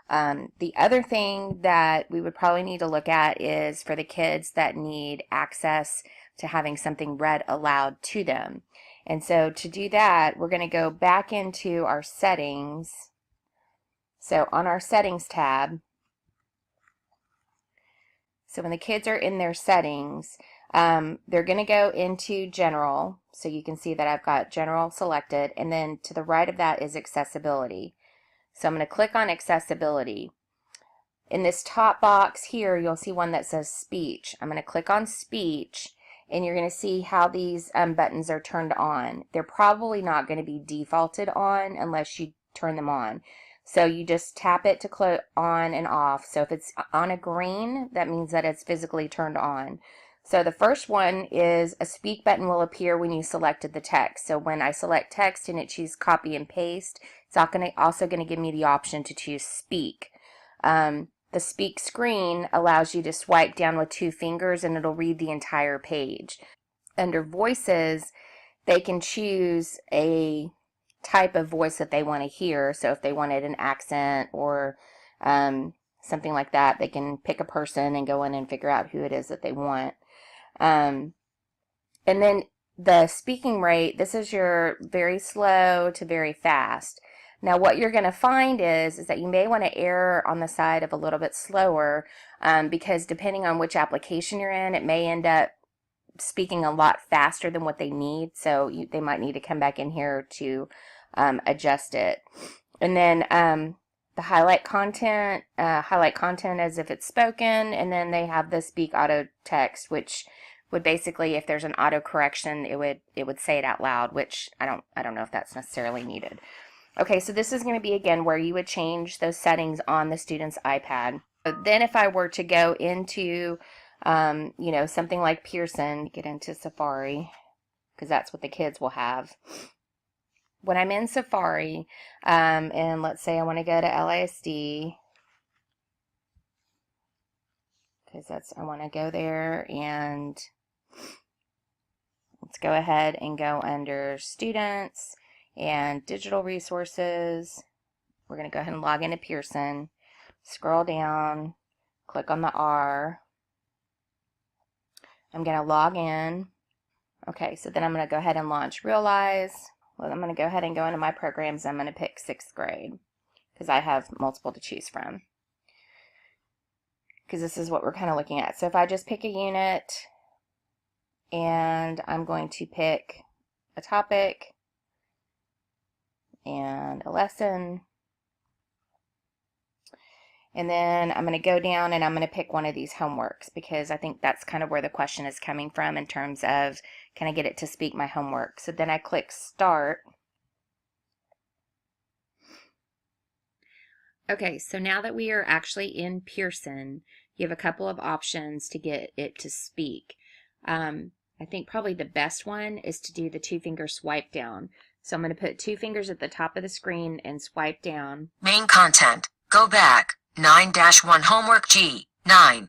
The other thing that we would probably need to look at is for the kids that need access to having something read aloud to them. And so to do that, we're going to go back into our settings. So on our settings tab, so when the kids are in their settings, they're going to go into general. So you can see that I've got general selected, and then to the right of that is accessibility. So I'm going to click on accessibility. In this top box here, you'll see one that says speech. I'm going to click on speech, and you're going to see how these buttons are turned on. They're probably not going to be defaulted on unless you turn them on. So you just tap it to click on and off. So if it's on a green, that means that it's physically turned on. So the first one is a speak button will appear when you selected the text. So when I select text and it chooses copy and paste, it's also going to give me the option to choose speak. The speak screen allows you to swipe down with 2 fingers and it'll read the entire page. Under voices, they can choose a type of voice that they want to hear. So if they wanted an accent or something like that, they can pick a person and go in and figure out who it is that they want. And then the speaking rate, this is your very slow to very fast. Now what you're going to find is that you may want to err on the side of a little bit slower because depending on which application you're in, it may end up speaking a lot faster than what they need. So they might need to come back in here to adjust it. And then the highlight content as if it's spoken, and then they have the speak auto text, which would basically, if there's an auto correction, it would say it out loud, which I don't know if that's necessarily needed. Okay, so this is going to be again where you would change those settings on the student's iPad. Then if I were to go into something like Pearson, get into Safari, because that's what the kids will have. When I'm in Safari, and let's say I want to go to LASD, because I want to go there, and let's go ahead and go under Students and Digital Resources. We're going to go ahead and log into Pearson, scroll down, click on the R. I'm going to log in. Okay, so then I'm going to go ahead and launch Realize. Well, I'm going to go ahead and go into my programs. I'm going to pick 6th grade because I have multiple to choose from, because this is what we're kind of looking at. So if I just pick a unit, and I'm going to pick a topic and a lesson, and then I'm going to go down and I'm going to pick one of these homeworks, because I think that's kind of where the question is coming from in terms of, can I get it to speak my homework? So then I click Start. Okay, so now that we are actually in Pearson, you have a couple of options to get it to speak. I think probably the best one is to do the 2-finger swipe down. So I'm going to put 2 fingers at the top of the screen and swipe down. Main content. Go back. 9-1 homework G. 9-1-1.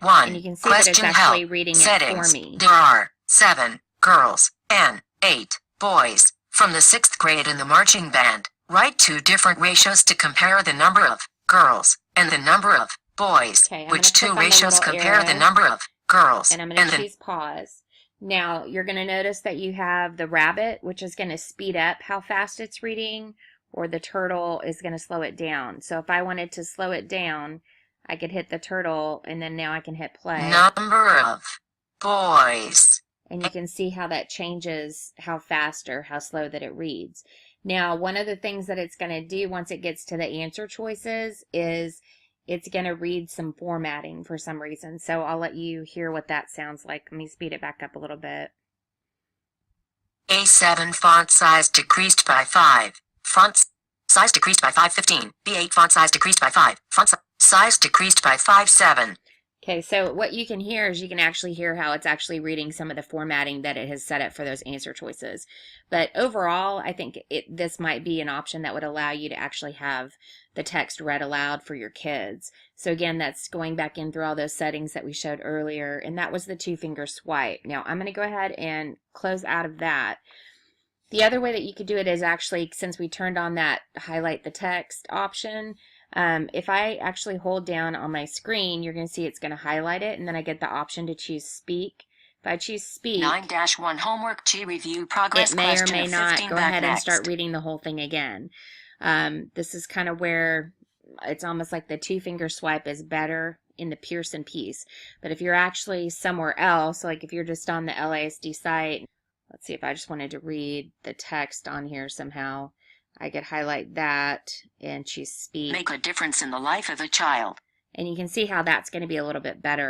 And you can see that it's actually reading it for me. There are 7 girls and 8 boys from the 6th grade in the marching band. Write 2 different ratios to compare the number of girls and the number of boys. Okay, which 2 ratios compare the number of girls? And I'm going to choose pause. Now you're going to notice that you have the rabbit, which is going to speed up how fast it's reading, or the turtle is going to slow it down. So if I wanted to slow it down, I could hit the turtle, and then now I can hit play. Number of boys. And you can see how that changes how fast or how slow that it reads. Now, one of the things that it's going to do once it gets to the answer choices is it's going to read some formatting for some reason. So I'll let you hear what that sounds like. Let me speed it back up a little bit. A7 font size decreased by 5. Font size decreased by 5:15. B8 font size decreased by 5. Font size decreased by 5:7. Okay, so what you can hear is you can actually hear how it's actually reading some of the formatting that it has set up for those answer choices. But overall, I think this might be an option that would allow you to actually have the text read aloud for your kids. So again, that's going back in through all those settings that we showed earlier, and that was the 2-finger swipe. Now I'm going to go ahead and close out of that. The other way that you could do it is actually, since we turned on that highlight the text option, If I actually hold down on my screen, you're going to see it's going to highlight it, and then I get the option to choose speak. If I choose speak, 9-1 homework G review progress it may or question may of not 15 go back ahead and next. start reading the whole thing again. This is kind of where it's almost like the 2-finger swipe is better in the Pearson piece. But if you're actually somewhere else, like if you're just on the LASD site, let's see if I just wanted to read the text on here somehow, I could highlight that and choose speak. Make a difference in the life of a child. And you can see how that's going to be a little bit better.